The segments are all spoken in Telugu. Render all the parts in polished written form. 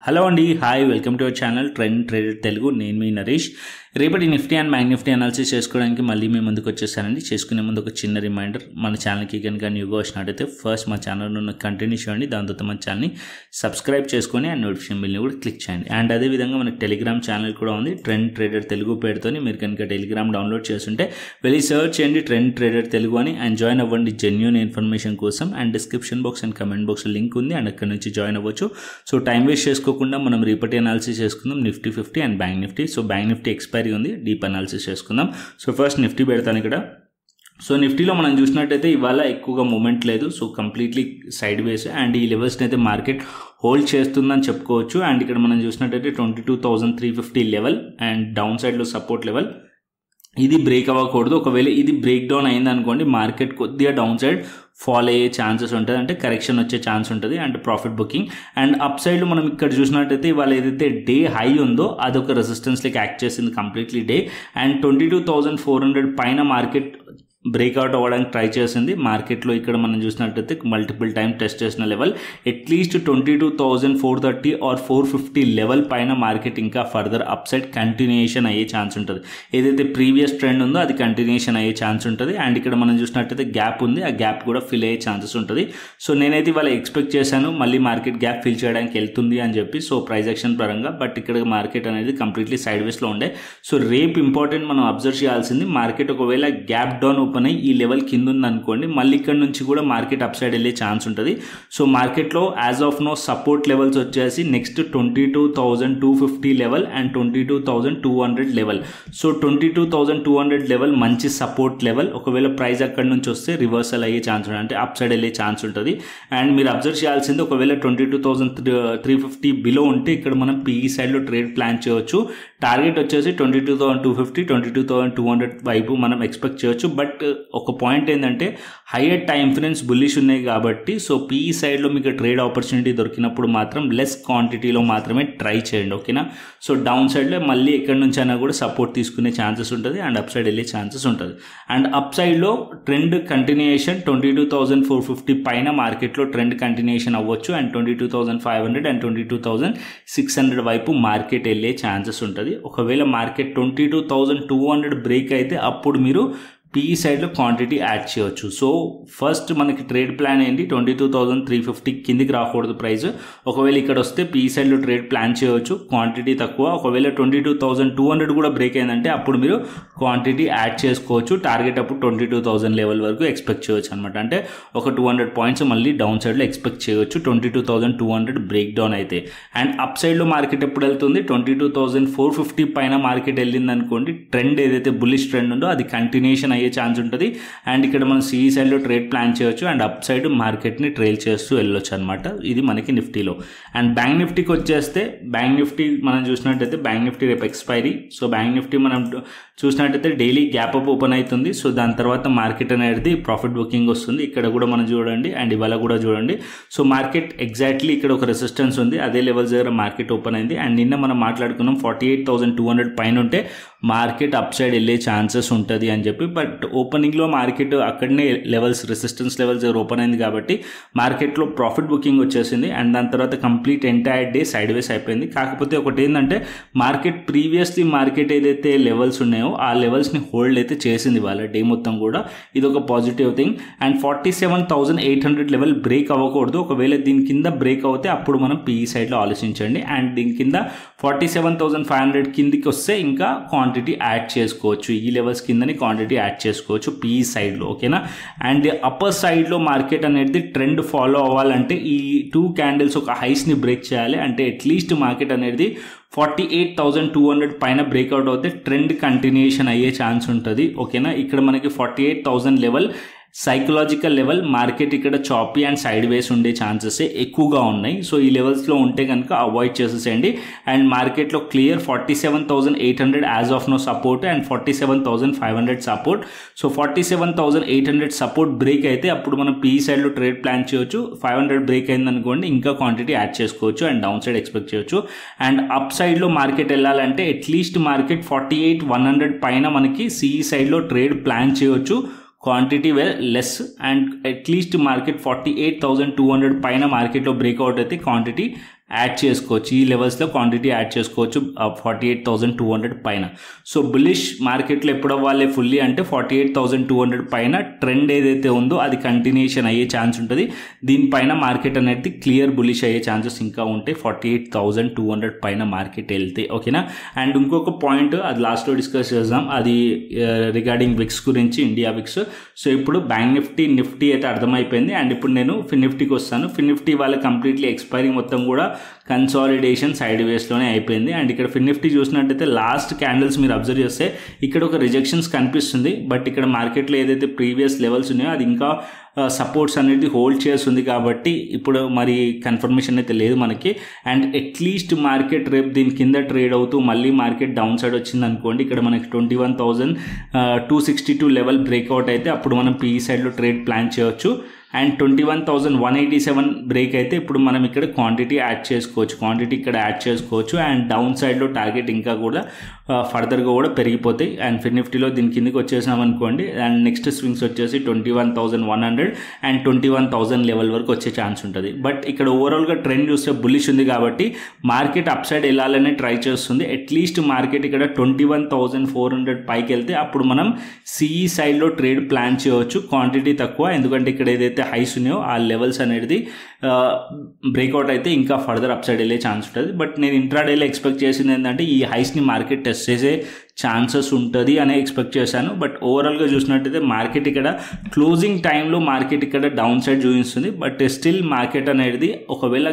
హలో అండి, hi, welcome to our channel trend trader Telugu. నేను మీ నరేష్. రేపటి Nifty and bank Nifty analysis చేసుకోవడానికి మళ్ళీ మీ ముందుకు వచ్చేసానండి. చేసుకునే ముందు ఒక చిన్న రిమైండర్, మన ఛానల్కి కనుక న్యూగా వచ్చినట్టయితే ఫస్ట్ మా ఛానల్ ఉన్న కంటిన్యూ చేయండి, దాని తర్వాత మన ఛానల్ని సబ్స్క్రైబ్ చేసుకొని అండ్ నోటిఫికేషన్ బిల్ని కూడా క్లిక్ చేయండి. అండ్ అదేవిధంగా మనకి టెలిగ్రామ్ ఛానల్ కూడా ఉంది, ట్రెండ్ ట్రేడర్ తెలుగు పేరుతోని. మీరు కనుక టెలిగ్రామ్ డౌన్లోడ్ చేస్తుంటే వెళ్ళి సర్చ్ చేయండి ట్రెండ్ ట్రేడర్ తెలుగు అని, అండ్ జాయిన్ అవ్వండి జెన్యూన్ ఇన్ఫర్మేషన్ కోసం. And description box and comment box link ఉంది, అండ్ అక్కడ నుంచి జాయిన్ అవ్వచ్చు. సో టైం వేస్ట్ చేసుకోకుండా మనం రేపటి అనాలిసిస్ చేసుకుందాం, Nifty 50 and bank Nifty. So bank Nifty expiry ఉంది, డీప్ అనాలిసిస్ చేసుకుందాం. సో ఫస్ట్ నిఫ్టీ పెడతాను ఇక్కడ. సో నిఫ్టీలో మనం చూసినట్టయితే ఇవాళ ఎక్కువగా మూమెంట్ లేదు. So completely side ways, and ఈ లెవెల్స్ని అయితే మార్కెట్ హోల్డ్ చేస్తుందని చెప్పుకోవచ్చు. అండ్ ఇక్కడ మనం చూసినట్టయితే 22,350 లెవెల్ అండ్ డౌన్ సైడ్లో సపోర్ట్ లెవెల్, ఇది బ్రేక్ అవ్వకూడదు. ఒకవేళ ఇది బ్రేక్ డౌన్ అయింది అనుకోండి, మార్కెట్ కొద్దిగా డౌన్ సైడ్ ఫాల్ అయ్యే ఛాన్సెస్ ఉంటుంది, అంటే కరెక్షన్ వచ్చే ఛాన్స్ ఉంటుంది, and profit booking. And up సైడ్లో మనం ఇక్కడ చూసినట్టయితే ఇవాళ ఏదైతే డే హై ఉందో అదొక రెసిస్టెన్స్ లెక్క యాక్ట్ చేసింది కంప్లీట్లీ డే. అండ్ 22,400 పైన మార్కెట్ బ్రేక్అవుట్ అవ్వడానికి ట్రై చేసింది. మార్కెట్లో ఇక్కడ మనం చూసినట్టయితే మల్టిపుల్ టైం టెస్ట్ చేసిన లెవెల్ అట్లీస్ట్ 22,430 ఆర్ 450 లెవెల్ పైన మార్కెట్ ఇంకా ఫర్దర్ అప్ సైడ్ కంటిన్యూషన్ అయ్యే ఛాన్స్ ఉంటుంది. ఏదైతే ప్రీవియస్ ట్రెండ్ ఉందో అది కంటిన్యూషన్ అయ్యే ఛాన్స్ ఉంటుంది. అండ్ ఇక్కడ మనం చూసినట్టయితే గ్యాప్ ఉంది, ఆ గ్యాప్ కూడా ఫిల్ అయ్యే ఛాన్సెస్ ఉంటుంది. సో నేనైతే ఇవాళ ఎక్స్పెక్ట్ చేశాను మళ్ళీ మార్కెట్ గ్యాప్ ఫిల్ చేయడానికి వెళ్తుంది అని చెప్పి, సో ప్రైస్ యాక్షన్ పరంగా. బట్ ఇక్కడ మార్కెట్ అనేది కంప్లీట్లీ సైడ్ వేస్లో ఉండే. సో రేపు ఇంపార్టెంట్ మనం అబ్జర్వ్ చేయాల్సింది, మార్కెట్ ఒకవేళ గ్యాప్ డౌన్ ఓపెన్ అయ్యి ఈ లెవెల్ కింద ఉంది అనుకోండి, మళ్ళీ ఇక్కడ నుంచి కూడా మార్కెట్ అప్ సైడ్ వెళ్ళే ఛాన్స్ ఉంటుంది. సో మార్కెట్లో as of now support levels వచ్చేసి next 22,250 level and 22,200 level. So 22,200 level మంచి సపోర్ట్ లెవెల్. ఒకవేళ ప్రైస్ అక్కడ నుంచి వస్తే రివర్సల్ అయ్యే ఛాన్స్ ఉంటుంది, అంటే అప్ సైడ్ వెళ్ళే ఛాన్స్ ఉంటుంది. అండ్ మీరు అబ్జర్వ్ చేయాల్సింది, ఒకవేళ 22,350 బిలో ఉంటే ఇక్కడ మనం పీఈ సైడ్లో ట్రేడ్ ప్లాన్ చేయవచ్చు. టార్గెట్ వచ్చేసి 22,250 22,200 వైపు మనం ఎక్స్పెక్ట్ చేయొచ్చు. బట్ ఒక పాయింట్ ఏంటంటే హైయర్ టైం ఫ్రేమ్స్ బుల్లిష్ ఉన్నాయి కాబట్టి, సో పీఈ సైడ్లో మీకు ట్రేడ్ ఆపర్చునిటీ దొరికినప్పుడు మాత్రం లెస్ క్వాంటిటీలో మాత్రమే ట్రై చేయండి, ఓకేనా. సో డౌన్ సైడ్లో మళ్ళీ ఎక్కడి నుంచి అయినా కూడా సపోర్ట్ తీసుకునే ఛాన్సెస్ ఉంటుంది, అండ్ అప్ సైడ్ వెళ్ళే ఛాన్సెస్ ఉంటుంది. అండ్ అప్ సైడ్లో ట్రెండ్ కంటిన్యూషన్ 22,450 పైన మార్కెట్లో ట్రెండ్ కంటిన్యూషన్ అవ్వచ్చు, అండ్ 22,500 అండ్ 22,600 వైపు మార్కెట్ వెళ్ళే ఛాన్సెస్ ఉంటుంది. ఒకవేళ మార్కెట్ 22,200 బ్రేక్ అయితే అప్పుడు మీరు పీఈ సైడ్లో క్వాంటిటీ యాడ్ చేయవచ్చు. సో ఫస్ట్ మనకి ట్రేడ్ ప్లాన్ ఏంటి, 22,350 కిందికి రాకూడదు ప్రైస్. ఒకవేళ ఇక్కడ వస్తే పీఈ సైడ్లో ట్రేడ్ ప్లాన్ చేయవచ్చు, క్వాంటిటీ తక్కువ. ఒకవేళ 22,200 కూడా బ్రేక్ అయిందంటే అప్పుడు మీరు క్వాంటిటీ యాడ్ చేసుకోవచ్చు. టార్గెట్ అప్పుడు 22,000 లెవెల్ వరకు ఎక్స్పెక్ట్ చేయవచ్చు అనమాట. అంటే ఒక 200 పాయింట్స్ మళ్ళీ డౌన్ సైడ్లో ఎక్స్పెక్ట్ చేయవచ్చు 22,200 బ్రేక్ డౌన్ అయితే. అండ్ అప్ సైడ్లో మార్కెట్ ఎప్పుడు వెళ్తుంది, 22,450 పైన మార్కెట్ వెళ్ళింది అనుకోండి, ట్రెండ్ ఏదైతే బుల్లిష్ ట్రెండ్ ఉందో అది కంటిన్యూషన్ అయ్యే ఛాన్స్ ఉంటుంది. అండ్ ఇక్కడ మనం సిఈ సైడ్లో ట్రేడ్ ప్లాన్ చేయొచ్చు, అండ్ అప్ సైడ్ మార్కెట్ని ట్రైల్ చేస్తూ వెళ్ళొచ్చు అనమాట. ఇది మనకి నిఫ్టీలో. అండ్ బ్యాంక్ నిఫ్టీకి వచ్చేస్తే, బ్యాంక్ నిఫ్టీ మనం చూసినట్టయితే బ్యాంక్ నిఫ్టీ రేపు ఎక్స్పైరీ. సో బ్యాంక్ నిఫ్టీ మనం చూసినట్టయితే డైలీ గ్యాప్ అప్ ఓపెన్ అవుతుంది. సో దాని తర్వాత మార్కెట్ అనేది ప్రాఫిట్ బుకింగ్ వస్తుంది. ఇక్కడ కూడా మనం చూడండి, అండ్ ఇవాళ కూడా చూడండి. సో మార్కెట్ ఎగ్జాక్ట్లీ ఇక్కడ ఒక రెసిస్టెన్స్ ఉంది, అదే లెవెల్స్ దగ్గర మార్కెట్ ఓపెన్ అయింది. అండ్ నిన్న మనం మాట్లాడుకున్నాం 48,200 పైన ఉంటే మార్కెట్ అప్ సైడ్ వెళ్ళే ఛాన్సెస్ ఉంటుంది అని చెప్పి. బట్ ఓపెనింగ్లో మార్కెట్ అక్కడనే లెవెల్స్, రెసిస్టెన్స్ లెవెల్స్ దగ్గర ఓపెన్ అయింది కాబట్టి మార్కెట్లో ప్రాఫిట్ బుకింగ్ వచ్చేసింది. అండ్ దాని తర్వాత కంప్లీట్ ఎంటైర్ డే సైడ్ వేస్ అయిపోయింది. కాకపోతే ఒకటి ఏంటంటే మార్కెట్ ప్రీవియస్లీ మార్కెట్ ఏదైతే లెవెల్స్ ఉన్నాయో ఆ లెవెల్స్ని హోల్డ్ అయితే చేసింది వాళ్ళ డే మొత్తం కూడా. ఇది ఒక positive thing. And 47,800 level break అవ్వకూడదు. ఒకవేళ దీని కింద బ్రేక్ అవుతే అప్పుడు మనం పీఈ సైడ్లో ఆలోచించండి. అండ్ దీని కింద 47,500 కిందికి వస్తే ఇంకా క్వాంటిటీ యాడ్ చేసుకోవచ్చు, ఈ లెవెల్స్ కిందని క్వాంటిటీ యాడ్ చేసుకోవచ్చు పీఈ సైడ్లో, ఓకేనా. అండ్ అప్పర్ సైడ్లో మార్కెట్ అనేది ట్రెండ్ ఫాలో అవ్వాలంటే ఈ 2 క్యాండిల్స్ ఒక హైస్ని బ్రేక్ చేయాలి. అంటే అట్లీస్ట్ మార్కెట్ అనేది 48,200 పైన బ్రేక్అవుట్ అవుతే ట్రెండ్ కంటిన్యూషన్ అయ్యే ఛాన్స్ ఉంటుంది, ఓకేనా. ఇక్కడ మనకి 48,000 లెవెల్ సైకలాజికల్ లెవెల్. మార్కెట్ ఇక్కడ చాపీ అండ్ సైడ్ వేస్ ఉండే ఛాన్సెస్ ఎక్కువగా ఉన్నాయి. సో ఈ లెవెల్స్లో ఉంటే కనుక అవాయిడ్ చేసేసేయండి. అండ్ మార్కెట్లో clear 47,800 as of now support and 47,500 support. So 47,800 support break అయితే అప్పుడు మనం పీఈ సైడ్లో ట్రేడ్ ప్లాన్ చేయొచ్చు. 500 బ్రేక్ అయింది అనుకోండి, ఇంకా క్వాంటిటీ యాడ్ చేసుకోవచ్చు అండ్ డౌన్ సైడ్ ఎక్స్పెక్ట్ చేయొచ్చు. అండ్ అప్ సైడ్లో మార్కెట్ వెళ్ళాలంటే అట్లీస్ట్ మార్కెట్ 48,100 పైన మనకి సిఈ సైడ్లో ట్రేడ్ ప్లాన్ చేయొచ్చు. Quantity less, and at least market 48,200 పైన మార్కెట్లో బ్రేక్అవుట్ అయితే క్వాంటిటీ యాడ్ చేసుకోవచ్చు, ఈ లెవెల్స్లో క్వాంటిటీ యాడ్ చేసుకోవచ్చు 48,200 పైన. సో బులిష్ మార్కెట్లో ఎప్పుడు అవ్వాలి ఫుల్లీ అంటే 48,200 పైన ట్రెండ్ ఏదైతే ఉందో అది కంటిన్యూషన్ అయ్యే ఛాన్స్ ఉంటుంది. దీనిపైన మార్కెట్ అనేది క్లియర్ బులిష్ అయ్యే ఛాన్సెస్ ఇంకా ఉంటాయి 48,200 పైన మార్కెట్ వెళ్తే, ఓకేనా. అండ్ ఇంకొక పాయింట్ అది లాస్ట్లో డిస్కస్ చేద్దాం, అది రిగార్డింగ్ విక్స్ గురించి, ఇండియా విక్స్. సో ఇప్పుడు బ్యాంక్ నిఫ్టీ అయితే అర్థమైపోయింది. అండ్ ఇప్పుడు నేను ఫిన్ నిఫ్టీకి వస్తాను. ఫిన్ నిఫ్టీ వాళ్ళ కంప్లీట్లీ ఎక్స్పైరింగ్ మొత్తం కూడా కన్సాలిడేషన్ సైడ్ వేస్లోనే అయిపోయింది. అండ్ ఇక్కడ ఫిన్ నిఫ్టీ చూసినట్టయితే లాస్ట్ క్యాండిల్స్ మీరు అబ్జర్వ్ చేస్తే ఇక్కడ ఒక రిజెక్షన్స్ కనిపిస్తుంది. బట్ ఇక్కడ మార్కెట్లో ఏదైతే ప్రీవియస్ లెవెల్స్ ఉన్నాయో అది ఇంకా సపోర్ట్స్ అనేది హోల్డ్ చేస్తుంది. కాబట్టి ఇప్పుడు మరి కన్ఫర్మేషన్ అయితే లేదు మనకి. అండ్ అట్లీస్ట్ మార్కెట్ రేపు దీని కింద ట్రేడ్ అవుతూ మళ్ళీ మార్కెట్ డౌన్ సైడ్ వచ్చింది అనుకోండి, ఇక్కడ మనకి 21,262 లెవెల్ బ్రేక్అవుట్ అయితే అప్పుడు మనం పీఈ సైడ్లో ట్రేడ్ ప్లాన్ చేయవచ్చు. అండ్ 21,187 బ్రేక్ అయితే ఇప్పుడు మనం ఇక్కడ క్వాంటిటీ ఇక్కడ యాడ్ చేసుకోవచ్చు. అండ్ డౌన్ సైడ్లో టార్గెట్ ఇంకా కూడా ఫర్దర్గా కూడా పెరిగిపోతాయి. అండ్ ఫిన్ నిఫ్టీలో దీని కిందకి వచ్చేసాం అనుకోండి, అండ్ నెక్స్ట్ స్వింగ్స్ వచ్చేసి 21,100 అండ్ 21,000 లెవెల్ వరకు వచ్చే ఛాన్స్ ఉంటుంది. బట్ ఇక్కడ ఓవరాల్గా ట్రెండ్ చూస్తే బుల్లిష్ ఉంది కాబట్టి మార్కెట్ అప్ సైడ్ వెళ్ళాలనే ట్రై చేస్తుంది. అట్లీస్ట్ మార్కెట్ ఇక్కడ 21,400 పైకి వెళ్తే అప్పుడు మనం సిఈ సైడ్లో ట్రేడ్ ప్లాన్ చేయవచ్చు. క్వాంటిటీ తక్కువ, ఎందుకంటే ఇక్కడ ఏదైతే హైస్ ఉన్నాయో ఆ లెవెల్స్ అనేది బ్రేక్అవుట్ అయితే ఇంకా ఫర్దర్ అప్ సైడ్ వెళ్ళే ఛాన్స్ ఉంటుంది. బట్ నేను ఇంట్రాడేలో ఎక్స్పెక్ట్ చేసింది ఏంటంటే ఈ హైస్ని మార్కెట్ టెస్ట్ చేసే ఛాన్సెస్ ఉంటుంది అని ఎక్స్పెక్ట్ చేశాను. బట్ ఓవరాల్గా చూసినట్టయితే మార్కెట్ ఇక్కడ క్లోజింగ్ టైంలో మార్కెట్ ఇక్కడ డౌన్ సైడ్ చూపిస్తుంది. బట్ స్టిల్ మార్కెట్ అనేది ఒకవేళ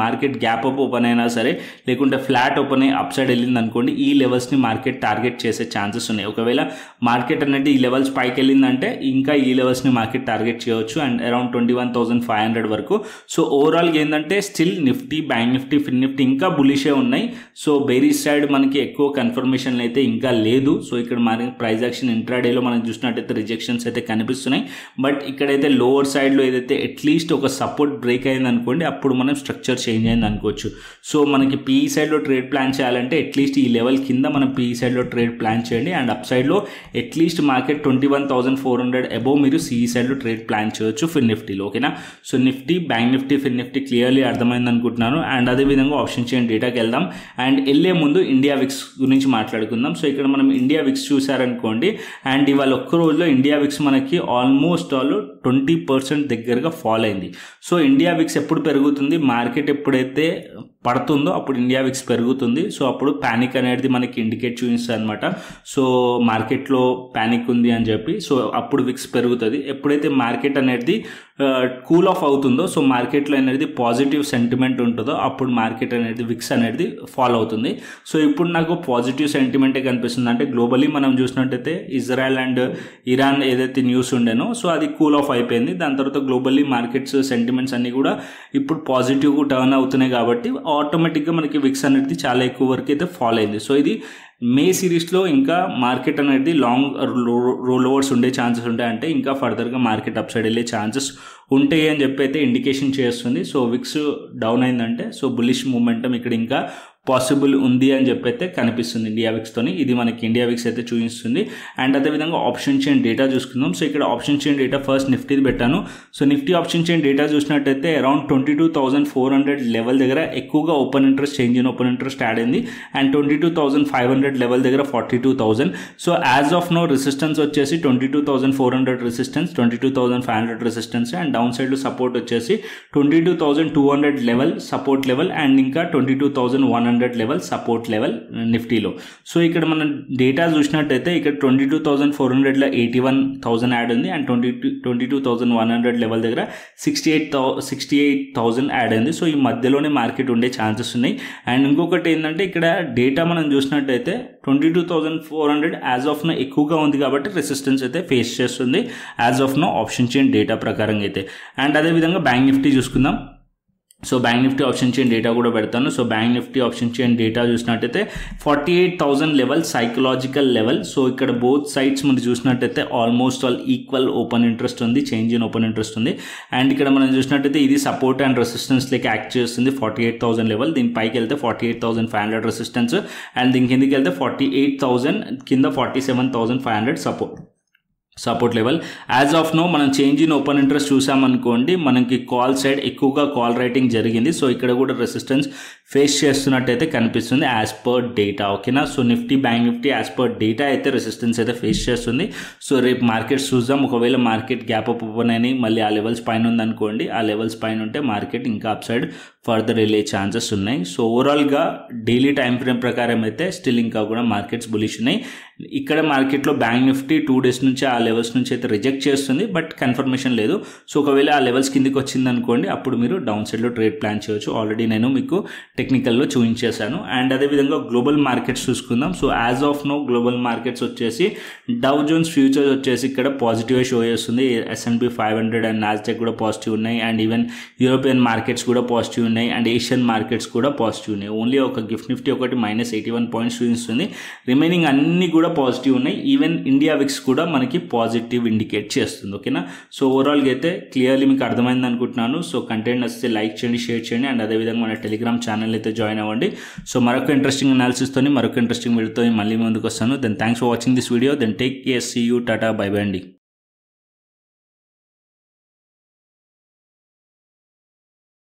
మార్కెట్ గ్యాప్ అప్ ఓపెన్ అయినా సరే, లేకుంటే ఫ్లాట్ ఓపెన్ అయ్యి అప్ సైడ్ వెళ్ళింది అనుకోండి, ఈ లెవెల్స్ని మార్కెట్ టార్గెట్ చేసే ఛాన్సెస్ ఉన్నాయి. ఒకవేళ మార్కెట్ అనేది ఈ లెవెల్స్ పైకి వెళ్ళిందంటే ఇంకా ఈ లెవెల్స్ని మార్కెట్ టార్గెట్ చేయవచ్చు. అండ్ అరౌండ్ 21,500 వరకు. సో ఓవరాల్గా ఏంటంటే స్టిల్ నిఫ్టీ, బ్యాంక్ నిఫ్టీ, ఫిన్ నిఫ్టీ ఇంకా బులిషే ఉన్నాయి. సో బేరీస్ సైడ్ మనకి ఎక్కువ కన్ఫర్మేషన్ అయితే ఇంకా లేదు. సో ఇక్కడ మనకి ప్రైస్ యాక్షన్ ఇంట్రాడేలో మనం చూసినట్టయితే రిజెక్షన్స్ అయితే కనిపిస్తున్నాయి. బట్ ఇక్కడైతే లోవర్ సైడ్లో ఏదైతే అట్లీస్ట్ ఒక సపోర్ట్ బ్రేక్ అయింది అనుకోండి, అప్పుడు మనం స్ట్రక్చర్ చేంజ్ అయింది అనుకోవచ్చు. సో మనకి పీఈ సైడ్లో ట్రేడ్ ప్లాన్ చేయాలంటే అట్లీస్ట్ ఈ లెవెల్ కింద మనం పీఈ సైడ్లో ట్రేడ్ ప్లాన్ చేయండి. అండ్ అప్ సైడ్లో అట్లీస్ట్ మార్కెట్ 21,400 అబోవ్ మీరు సిఈ సైడ్లో ట్రేడ్ ప్లాన్ చేయొచ్చు ఫిన్ నిఫ్టీలో, ఓకేనా. సో నిఫ్టీ, బ్యాంక్ నిఫ్టీ, ఫిన్ నిఫ్టీ క్లియర్లీ అర్థమైంది అనుకుంటున్నాను. అండ్ అదేవిధంగా ఆప్షన్ చైన్ డేటాకి వెళ్దాం. అండ్ వెళ్ళే ముందు ఇండియా విక్స్ గురించి మాట్లాడుకుందాం. సో ఇక్కడ మనం ఇండియా విక్స్ చూసారనుకోండి, అండ్ ఇవాళ ఒక్క రోజులో ఇండియా విక్స్ మనకి ఆల్మోస్ట్ 20% దగ్గరగా ఫాల్ అయింది. సో ఇండియా విక్స్ ఎప్పుడు పెరుగుతుంది, మార్కెట్ ఎప్పుడైతే పడుతుందో అప్పుడు ఇండియా విక్స్ పెరుగుతుంది. సో అప్పుడు ప్యానిక్ అనేది మనకి ఇండికేట్ చూపిస్తుంది అనమాట. సో మార్కెట్లో ప్యానిక్ ఉంది అని చెప్పి, సో అప్పుడు విక్స్ పెరుగుతుంది. ఎప్పుడైతే మార్కెట్ అనేది కూల్ ఆఫ్ అవుతుందో, సో మార్కెట్లో అనేది పాజిటివ్ సెంటిమెంట్ ఉంటుందో అప్పుడు మార్కెట్ అనేది విక్స్ అనేది ఫాలో అవుతుంది. సో ఇప్పుడు నాకు పాజిటివ్ సెంటిమెంటే కనిపిస్తుంది. అంటే గ్లోబలీ మనం చూసినట్టయితే ఇజ్రాయెల్ అండ్ ఇరాన్ ఏదైతే న్యూస్ ఉండేనో సో అది కూల్ ఆఫ్ అయిపోయింది. దాని తర్వాత గ్లోబలీ మార్కెట్స్ సెంటిమెంట్స్ అన్నీ కూడా ఇప్పుడు పాజిటివ్ టర్న్ అవుతున్నాయి. కాబట్టి ఆటోమేటిక్గా మనకి విక్స్ అనేది చాలా ఎక్కువ వరకు అయితే ఫాలో అయింది. సో ఇది మే సిరీస్లో ఇంకా మార్కెట్ అనేది లాంగ్ రోల్ ఓవర్స్ ఉండే ఛాన్సెస్ ఉంటాయి. అంటే ఇంకా ఫర్దర్గా మార్కెట్ అప్ సైడ్ వెళ్ళే ఛాన్సెస్ ఉంటాయి అని చెప్పి అయితే ఇండికేషన్ చేస్తుంది. సో విక్స్ డౌన్ అయిందంటే సో బులిష్ మూమెంటం ఇక్కడ ఇంకా పాసిబుల్ ఉంది అని చెప్పి అయితే కనిపిస్తుంది ఇండియా విక్స్తోని. ఇది మనకి ఇండియా విక్స్ అయితే చూపిస్తుంది. అండ్ అదేవిధంగా ఆప్షన్ చైన్ డేటా చూసుకుందాం. సో ఇక్కడ ఆప్షన్ చైన్ డేటా ఫస్ట్ నిఫ్టీది పెట్టాను. So Nifty option chain data చూసినట్టయితే అరౌండ్ 22,400 లెవెల్ దగ్గర ఎక్కువగా open interest, change in open interest add అయింది. అండ్ 22,500 లెవెల్ దగ్గర 42,000. So as of now resistance వచ్చేసి 22,400 resistance, 22,500 resistance. And down side support వచ్చేసి 22,200 లెవెల్ సపోర్ట్ లెవెల్, అండ్ ఇంకా 22,100 లెవెల్ సపోర్ట్ లెవెల్ నిఫ్టీలో. సో ఇక్కడ మనం డేటా చూసినట్టయితే ఇక్కడ 22,400లో 81,000 యాడ్ ఉంది. అండ్ 22,100 లెవెల్ దగ్గర 68,000 యాడ్ అయింది. సో ఈ మధ్యలోనే మార్కెట్ ఉండే ఛాన్సెస్ ఉన్నాయి. అండ్ ఇంకొకటి ఏంటంటే ఇక్కడ డేటా మనం చూసినట్టయితే 22,400 యాజ్ ఆఫ్ నో ఎక్కువగా ఉంది కాబట్టి రెసిస్టెన్స్ అయితే ఫేస్ చేస్తుంది as of now option chain data ప్రకారంగా అయితే. అండ్ అదేవిధంగా బ్యాంక్ నిఫ్టీ చూసుకుందాం. So bank Nifty option chain data కూడా పెడతాను. So bank Nifty option chain data చూసినట్టయితే 48,000 లెవెల్ సైకలాజికల్ లెవెల్. సో ఇక్కడ బోత్ సైడ్స్ మీరు చూసినట్టయితే almost all equal open interest ఉంది, చేంజ్ ఇన్ ఓపెన్ ఇంట్రెస్ట్ ఉంది. అండ్ ఇక్కడ మనం చూసినట్టయితే ఇది సపోర్ట్ అండ్ రెసిస్టెన్స్ లెక్క యాక్ట్ చేస్తుంది 48,000 లెవెల్. దీని పైకి వెళ్తే 48,500 రెసిస్టెన్స్, అండ్ దీని కిందకి వెళ్తే 48,000 కింద 47,500 support. Support level. As of now మనం చేంజ్ ఇన్ ఓపెన్ ఇంట్రెస్ట్ చూసామనుకోండి, మనకి కాల్ సైడ్ ఎక్కువగా కాల్ రైటింగ్ జరిగింది. సో ఇక్కడ కూడా రెసిస్టెన్స్ ఫేస్ చేస్తున్నట్టయితే కనిపిస్తుంది యాజ్ పర్ డేటా. ఓకేనా. So Nifty bank Nifty as per data అయితే రెసిస్టెన్స్ అయితే ఫేస్ చేస్తుంది. సో రేపు మార్కెట్స్ చూద్దాం. ఒకవేళ మార్కెట్ గ్యాప్ అప్ ఓపెన్ అని మళ్ళీ ఆ లెవెల్స్ పైన ఉందనుకోండి, ఆ లెవెల్స్ పైన ఉంటే మార్కెట్ ఇంకా అప్ సైడ్ ఫర్దర్ వెళ్ళే ఛాన్సెస్ ఉన్నాయి. సో ఓవరాల్గా డైలీ టైం ఫ్రేమ్ ప్రకారం అయితే స్టిల్ ఇంకా కూడా మార్కెట్స్ బులిష్ ఉన్నాయి. ఇక్కడ మార్కెట్లో బ్యాంక్ నిఫ్టీ 2 days నుంచి ఆ లెవెల్స్ నుంచి అయితే రిజెక్ట్ చేస్తుంది, బట్ కన్ఫర్మేషన్ లేదు. సో ఒకవేళ ఆ లెవెల్స్ కిందికి వచ్చింది అనుకోండి, అప్పుడు మీరు డౌన్ సైడ్లో ట్రేడ్ ప్లాన్ చేయొచ్చు. ఆల్రెడీ నేను మీకు టెక్నికల్లో చూపించేశాను. అండ్ అదేవిధంగా గ్లోబల్ మార్కెట్స్ చూసుకుందాం. So as of now global markets వచ్చేసి డౌ జోన్స్ ఫ్యూచర్స్ వచ్చేసి ఇక్కడ పాజిటివ్ షో చేస్తుంది. S&P 500 అండ్ నాస్డాక్ కూడా పాజిటివ్ ఉన్నాయి. అండ్ ఈవెన్ యూరోపియన్ మార్కెట్స్ కూడా పాజిటివ్ ఉన్నాయి. అండ్ ఏషియన్ మార్కెట్స్ కూడా పాజిటివ్ ఉన్నాయి. ఓన్లీ ఒక గిఫ్ట్ నిఫ్టీ ఒకటి -81 points చూపిస్తుంది. రిమైనింగ్ అన్ని కూడా పాజిటివ్ ఉన్నాయి. ఈవెన్ ఇండియా విక్స్ కూడా మనకి పాజిటివ్ ఇండికేట్ చేస్తుంది. ఓకేనా. సో ఓవరాల్గా అయితే క్లియర్లీ మీకు అర్థమైంది అనుకుంటున్నాను. సో కంటెంట్ వస్తే లైక్ చేయండి, షేర్ చేయండి. అండ్ అదేవిధంగా మన టెలిగ్రామ్ ఛానల్ అయితే జాయిన్ అవ్వండి. సో మరొక ఇంట్రెస్టింగ్ అనాలిసిస్తో మరొక ఇంట్రెస్టింగ్ వీడియోతో మళ్ళీ ముందుకు వస్తాను. Then thanks for watching this video. Then take care, see you, టాటా, బై బై అండి.